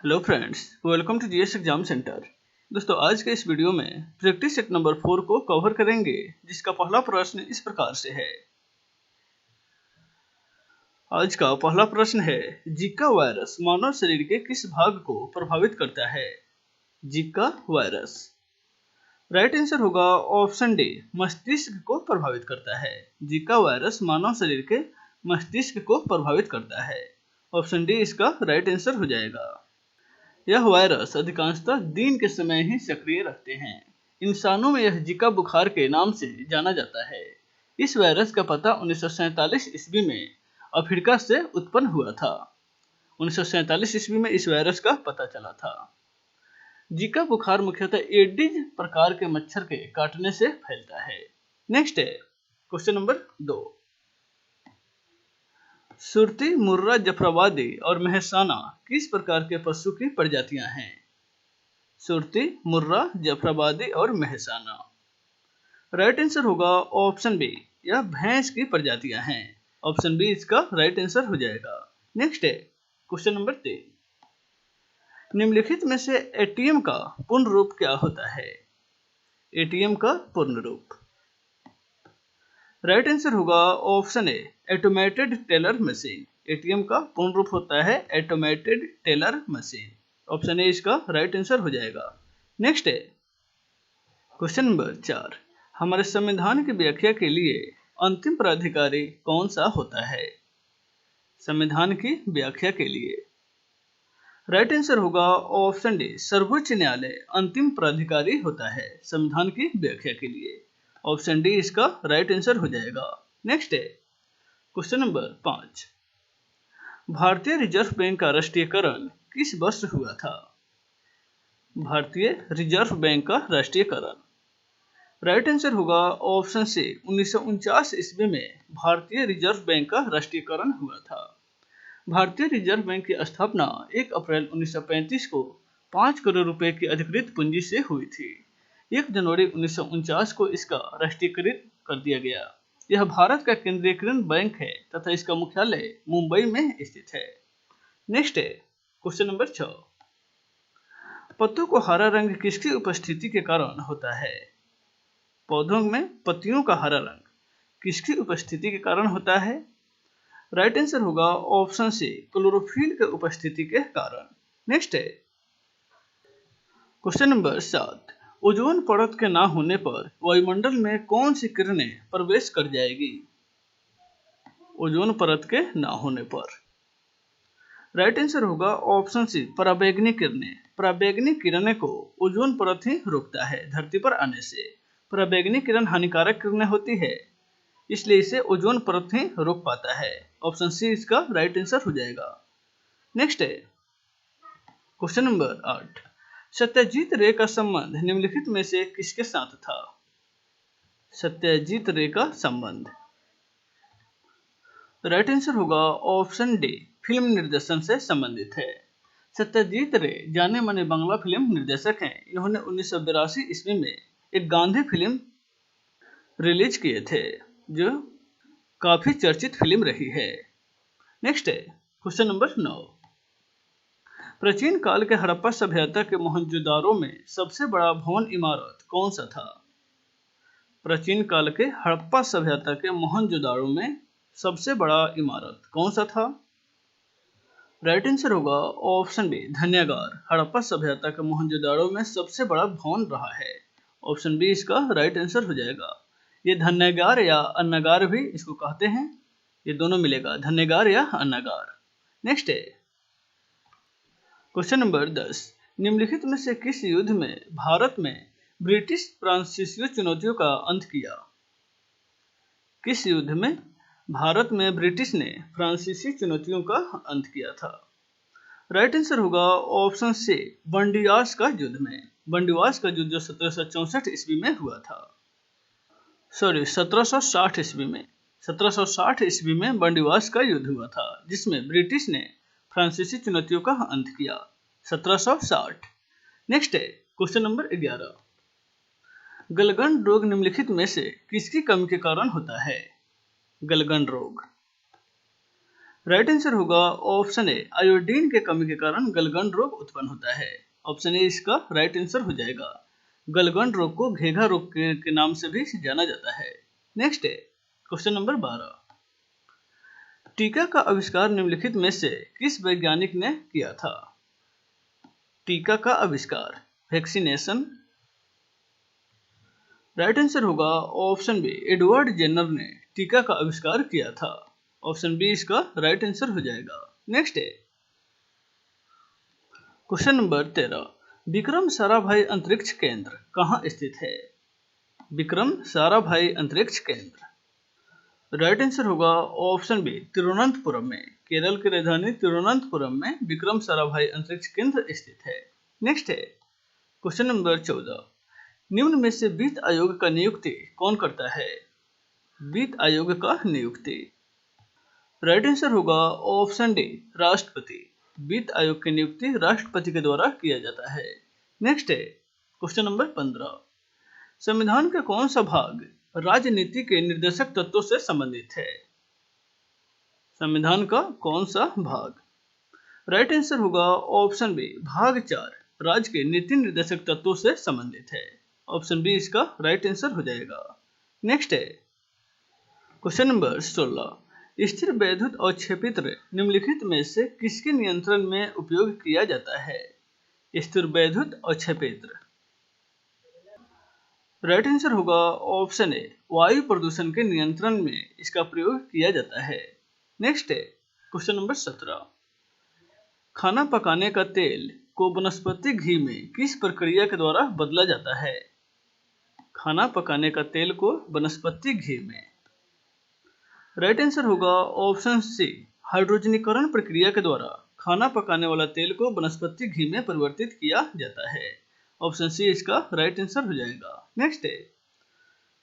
Hello friends, welcome to GS exam centre. दोस्तों, आज के इस वीडियो में प्रैक्टिस सेट नंबर 4 को कवर करेंगे, जिसका पहला प्रश्न इस प्रकार से है। आज का पहला प्रश्न है, जीका वायरस मानव शरीर के किस भाग को प्रभावित करता है? Zika virus. राइट आंसर होगा ऑप्शन डी, मस्तिष्क को प्रभावित करता है। जीका वायरस मानव शरीर के मस्तिष्क को प्रभावित करता है। ऑप्शन डी इसका राइट आंसर हो जाएगा। यह वायरस अधिकांशतः दिन के समय ही सक्रिय रहते हैं। इंसानों में यह जीका बुखार के नाम से जाना जाता है। इस वायरस का पता 1947 ईस्वी में अफ्रीका से उत्पन्न हुआ था। 1947 ईस्वी में इस वायरस का पता चला था। जीका बुखार मुख्यतः एडिज प्रकार के मच्छर के काटने से फैलता है। नेक्स्ट है क्वेश्चन नंबर 2। सुरती, मुर्रा, जफराबादी और मेहसाना किस प्रकार के पशु की प्रजातियां हैं? सुरती, मुर्रा, जफराबादी और मेहसाना। राइट आंसर होगा ऑप्शन बी, यह भैंस की प्रजातियां हैं। ऑप्शन बी इसका राइट आंसर हो जाएगा। नेक्स्ट है क्वेश्चन नंबर 3। निम्नलिखित में से एटीएम का पूर्ण रूप क्या होता है? एटीएम का पूर्ण रूप। राइट आंसर होगा option A, automated teller machine. ATM का पूर्ण रूप होता है automated teller machine. Option A इसका राइट आंसर हो जाएगा। नेक्स्ट है क्वेश्चन नंबर 4। हमारे संविधान की व्याख्या के लिए अंतिम प्राधिकारी कौन सा होता है? संविधान की व्याख्या के लिए राइट आंसर होगा ऑप्शन डी, सर्वोच्च न्यायालय अंतिम प्राधिकारी होता है संविधान की व्याख्या के लिए। ऑप्शन डी इसका राइट आंसर हो जाएगा। नेक्स्ट है क्वेश्चन नंबर 5। भारतीय रिजर्व बैंक का राष्ट्रीयकरण किस वर्ष हुआ था? भारतीय रिजर्व बैंक का राष्ट्रीयकरण। राइट आंसर होगा ऑप्शन सी, 1949 ईस्वी में भारतीय रिजर्व बैंक का राष्ट्रीयकरण हुआ था। भारतीय रिजर्व बैंक की स्थापना 1 अप्रैल 1935 को 5 करोड़ रुपए की अधिकृत पूंजी से हुई थी। 1 जनवरी 1949 को इसका राष्ट्रीयकृत कर दिया गया। यह भारत का केंद्रीयकृत बैंक है तथा इसका मुख्यालय मुंबई में स्थित है। नेक्स्ट है क्वेश्चन नंबर 6। पत्तों को हरा रंग किसकी उपस्थिति के कारण होता है? पौधों में पत्तियों का हरा रंग किसकी उपस्थिति के कारण होता है? राइट आंसर होगा ऑप्शन सी, क्लोरोफिल के उपस्थिति के कारण। नेक्स्ट है क्वेश्चन नंबर 7। ओजोन परत के ना होने पर वायुमंडल में कौन सी किरणें प्रवेश कर जाएगी? ओजोन परत के ना होने पर राइट आंसर होगा ऑप्शन सी, पराबैंगनी किरणें। पराबैंगनी किरणें को ओजोन परत ही रोकता है धरती पर आने से। पराबैंगनी किरण हानिकारक किरणें होती है, इसलिए इसे ओजोन परत ही रोक पाता है। ऑप्शन सी इसका राइट आंसर हो जाएगा। नेक्स्ट है क्वेश्चन नंबर 8। सत्यजीत रे का संबंध निम्नलिखित में से किसके साथ था? सत्यजीत रे का संबंध राइट आंसर होगा ऑप्शन डी, फिल्म निर्देशन से संबंधित है। सत्यजीत रे जाने माने बांग्ला फिल्म निर्देशक हैं। इन्होंने 1982 ईस्वी में एक गांधी फिल्म रिलीज किए थे, जो काफी चर्चित फिल्म रही है। नेक्स्ट है क्वेश्चन नंबर 9। प्राचीन काल के हड़प्पा सभ्यता के मोहनजोदारो में सबसे बड़ा भवन इमारत कौन सा था? प्राचीन काल के हड़प्पा सभ्यता के मोहनजोदारो में सबसे बड़ा इमारत कौन सा था? राइट आंसर होगा ऑप्शन बी, धन्यागार। हड़प्पा सभ्यता के मोहनजोदारो में सबसे बड़ा भवन रहा है। ऑप्शन बी इसका राइट आंसर हो जाएगा। ये धन्यागार या अन्नागार भी इसको कहते हैं, ये दोनों मिलेगा, धन्यागार या अन्नागार। नेक्स्ट है क्वेश्चन नंबर 10। निम्नलिखित में से किस युद्ध में भारत में ब्रिटिश फ्रांसीसी चुनौतियों का अंत किया? किस युद्ध में भारत में ब्रिटिश ने फ्रांसीसी चुनौतियों का अंत किया था? राइट आंसर होगा ऑप्शन सी, बंडियास का युद्ध में। बंडियास का युद्ध जो 1764 ईस्वी में हुआ था, 1760 ईस्वी में। 1760 ईस्वी में बंडिवास का युद्ध हुआ था, जिसमें ब्रिटिश ने फ्रांसीसी चुनौतियों का अंत किया, 1760। नेक्स्ट है क्वेश्चन नंबर 11। गलगंड रोग निम्नलिखित में से किसकी कमी के कारण होता है? गलगंड रोग राइट आंसर होगा ऑप्शन ए, आयोडीन के कमी के कारण गलगंड रोग उत्पन्न होता है। ऑप्शन ए इसका राइट आंसर हो जाएगा। गलगंड रोग को घेघा रोग के नाम से भी जाना जाता है। नेक्स्ट है क्वेश्चन नंबर 12। टीका का आविष्कार निम्नलिखित में से किस वैज्ञानिक ने किया था? टीका का आविष्कार, वैक्सीनेशन। राइट आंसर होगा ऑप्शन बी, एडवर्ड जेनर ने टीका का आविष्कार किया था। ऑप्शन बी इसका राइट आंसर हो जाएगा। नेक्स्ट है क्वेश्चन नंबर 13। विक्रम साराभाई अंतरिक्ष केंद्र कहाँ स्थित है? विक्रम साराभाई अंतरिक्ष केंद्र। राइट आंसर होगा ऑप्शन बी, तिरुवनंतपुरम में। केरल की राजधानी तिरुवनंतपुरम में विक्रम साराभाई अंतरिक्ष केंद्र स्थित है। नेक्स्ट है क्वेश्चन नंबर 14। निम्न में से वित्त आयोग का नियुक्ति कौन करता है? वित्त आयोग का नियुक्ति। राइट आंसर होगा ऑप्शन डी, राष्ट्रपति। वित्त आयोग की नियुक्ति राष्ट्रपति के द्वारा किया जाता है। नेक्स्ट है क्वेश्चन नंबर 15। संविधान का कौन सा भाग राजनीति के निर्देशक तत्वों से संबंधित है? संविधान का कौन सा भाग? राइट आंसर होगा ऑप्शन बी, भाग 4 राज्य के नीति निर्देशक तत्वों से संबंधित है। ऑप्शन बी इसका राइट आंसर हो जाएगा। नेक्स्ट है क्वेश्चन नंबर 16। स्थिर वैद्युत अवक्षेपित्र निम्नलिखित में से किसके नियंत्रण में उपयोग किया जाता है? स्थिर वैद्युत अवक्षेपित्र। राइट आंसर होगा ऑप्शन ए, वायु प्रदूषण के नियंत्रण में इसका प्रयोग किया जाता है। नेक्स्ट है क्वेश्चन नंबर 17। खाना पकाने का तेल को वनस्पति घी में किस प्रक्रिया के द्वारा बदला जाता है? खाना पकाने का तेल को वनस्पति घी में। राइट आंसर होगा ऑप्शन सी, हाइड्रोजनीकरण प्रक्रिया के द्वारा खाना पकाने वाला तेल को वनस्पति घी में परिवर्तित किया जाता है। ऑप्शन सी इसका राइट आंसर हो जाएगा। नेक्स्ट है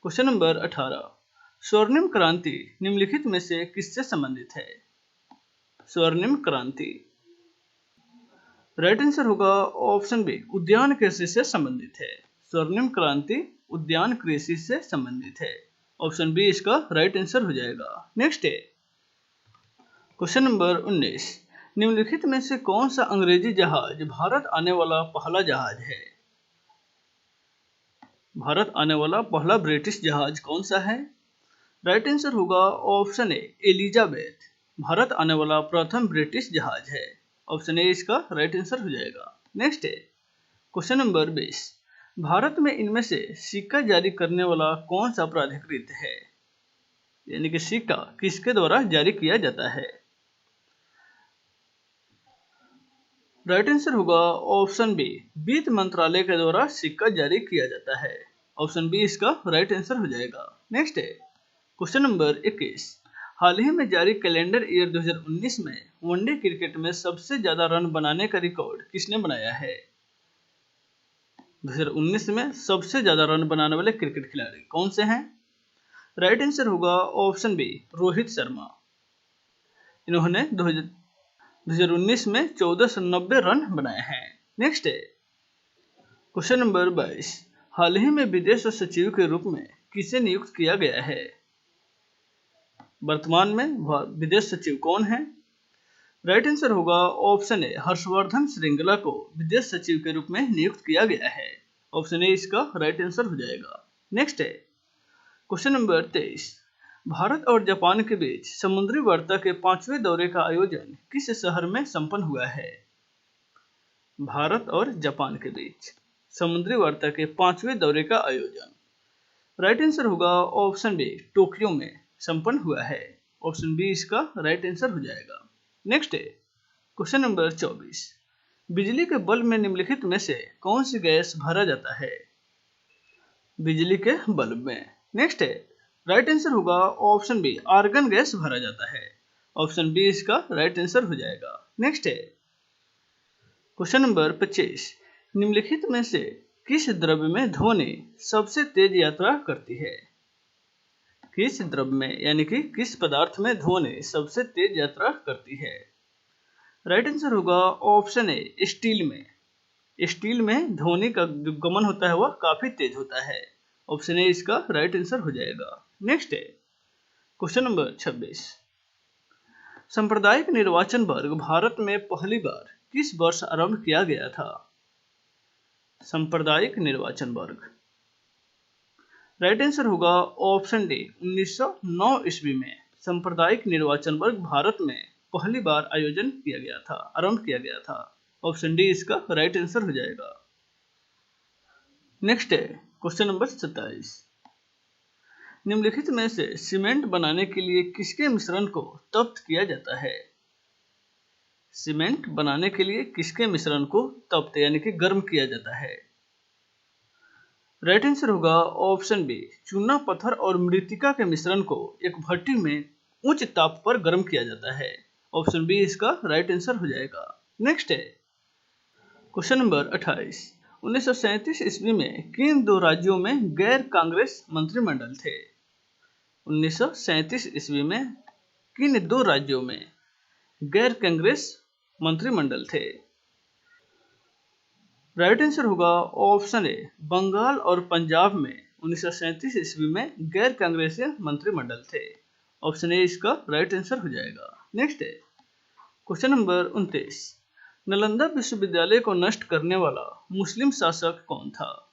क्वेश्चन नंबर 18। स्वर्णिम क्रांति निम्नलिखित में से किससे संबंधित है? स्वर्णिम क्रांति। राइट आंसर होगा ऑप्शन बी, उद्यान कृषि से संबंधित है। स्वर्णिम क्रांति उद्यान कृषि से संबंधित है। ऑप्शन बी इसका राइट आंसर हो जाएगा। नेक्स्ट है क्वेश्चन नंबर 19। निम्नलिखित में से कौन सा अंग्रेजी जहाज भारत आने वाला पहला जहाज है? भारत आने वाला पहला ब्रिटिश जहाज कौन सा है? राइट आंसर होगा ऑप्शन ए, एलिजाबेथ। भारत आने वाला प्रथम ब्रिटिश जहाज है। ऑप्शन ए इसका राइट आंसर हो जाएगा। नेक्स्ट है क्वेश्चन नंबर 20। भारत में इनमें से सिक्का जारी करने वाला कौन सा प्राधिकृत है? यानी कि सिक्का किसके द्वारा जारी किया जाता है? राइट आंसर होगा ऑप्शन बी, वित्त मंत्रालय के द्वारा सिक्का जारी किया जाता है। ऑप्शन बी इसका राइट आंसर हो जाएगा। नेक्स्ट है क्वेश्चन नंबर 21। हाल ही में जारी कैलेंडर ईयर 2019 में वनडे क्रिकेट में सबसे ज्यादा रन बनाने का रिकॉर्ड किसने बनाया है? 2019 में सबसे ज्यादा रन बनाने वाले क्रिकेट खिलाड़ी कौन से हैं? राइट आंसर होगा ऑप्शन बी, रोहित शर्मा। इन्होंने 2019 में 1490 रन बनाए हैं। नेक्स्ट है क्वेश्चन नंबर 22। हाल ही में विदेश सचिव के रूप में किसे नियुक्त किया गया है? वर्तमान में विदेश सचिव कौन है? राइट आंसर होगा ऑप्शन ए, हर्षवर्धन श्रृंगला को विदेश सचिव के रूप में नियुक्त किया गया है। ऑप्शन ए इसका राइट आंसर हो जाएगा। नेक्स्ट है क्वेश्चन नंबर 23। भारत और जापान के बीच समुद्री वार्ता के 5वें दौरे का आयोजन किस शहर में संपन्न हुआ है? भारत और जापान के बीच समुद्री वार्ता के 5वें दौरे का आयोजन। राइट आंसर होगा ऑप्शन बी, टोक्यो में संपन्न हुआ है। ऑप्शन बी इसका राइट आंसर हो जाएगा। नेक्स्ट है क्वेश्चन नंबर 24। बिजली के बल्ब में निम्नलिखित में से कौन सी गैस भरा जाता है? बिजली के बल्ब में। नेक्स्ट है राइट आंसर होगा ऑप्शन बी, आर्गन गैस भरा जाता है। ऑप्शन बी इसका राइट आंसर हो जाएगा। नेक्स्ट है क्वेश्चन नंबर 25। निम्नलिखित में से किस द्रव्य में ध्वनि सबसे तेज यात्रा करती है? किस द्रव्य में यानी कि किस पदार्थ में ध्वनि सबसे तेज यात्रा करती है? राइट आंसर होगा ऑप्शन ए, स्टील में। स्टील में ध्वनि का जो गमन होता है वह काफी तेज होता है। ऑप्शन ए इसका राइट आंसर हो जाएगा। नेक्स्ट है क्वेश्चन नंबर 26। सांप्रदायिक निर्वाचन वर्ग भारत में पहली बार किस वर्ष आरंभ किया गया था? सांप्रदायिक निर्वाचन वर्ग। राइट आंसर होगा ऑप्शन डी 1909 ईस्वी में सांप्रदायिक निर्वाचन वर्ग भारत में पहली बार आयोजन किया गया था, आरंभ किया गया था। ऑप्शन डी इसका राइट आंसर हो जाएगा। नेक्स्ट है क्वेश्चन नंबर 27। निम्नलिखित में से सीमेंट बनाने के लिए किसके मिश्रण को तप्त किया जाता है? सीमेंट बनाने के लिए किसके मिश्रण को तप्त यानी कि गर्म किया जाता है? राइट आंसर होगा ऑप्शन बी चूना पत्थर और मृतिका के मिश्रण को एक भट्टी में उच्च ताप पर गर्म किया जाता है। ऑप्शन बी इसका राइट आंसर हो जाएगा। नेक्स्ट है क्वेश्चन नंबर 28। 1937 ईस्वी में किन दो राज्यों में गैर कांग्रेस मंत्रिमंडल थे? 1937 ईस्वी में किन दो राज्यों में गैर कांग्रेस मंत्रिमंडल थे? राइट आंसर होगा ऑप्शन ए बंगाल और पंजाब में 1937 ईस्वी में गैर कांग्रेसी मंत्रिमंडल थे। ऑप्शन ए इसका राइट आंसर हो जाएगा। नेक्स्ट है क्वेश्चन नंबर 29। नालंदा विश्वविद्यालय को नष्ट करने वाला मुस्लिम शासक कौन था?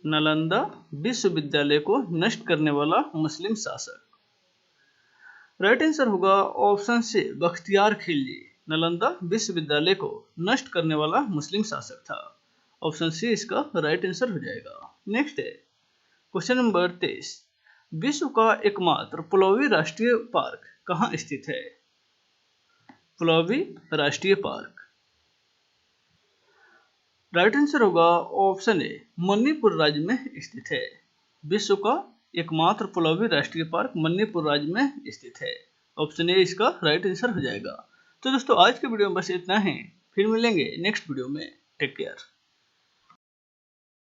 नालंदा विश्वविद्यालय को नष्ट करने वाला मुस्लिम शासक। राइट आंसर होगा ऑप्शन सी बख्तियार खिलजी नालंदा विश्वविद्यालय को नष्ट करने वाला मुस्लिम शासक था। ऑप्शन सी इसका राइट आंसर हो जाएगा। नेक्स्ट है क्वेश्चन नंबर 23। विश्व का एकमात्र पुलोवी राष्ट्रीय पार्क कहाँ स्थित है? पुलोवी राष्ट्रीय पार्क। राइट आंसर होगा ऑप्शन ए मणिपुर राज्य में स्थित है। विश्व का एकमात्र पुलोवी राष्ट्रीय पार्क मणिपुर राज्य में स्थित है। ऑप्शन ए इसका राइट आंसर हो जाएगा। तो दोस्तों आज के वीडियो में बस इतना ही, फिर मिलेंगे नेक्स्ट वीडियो में। Take care.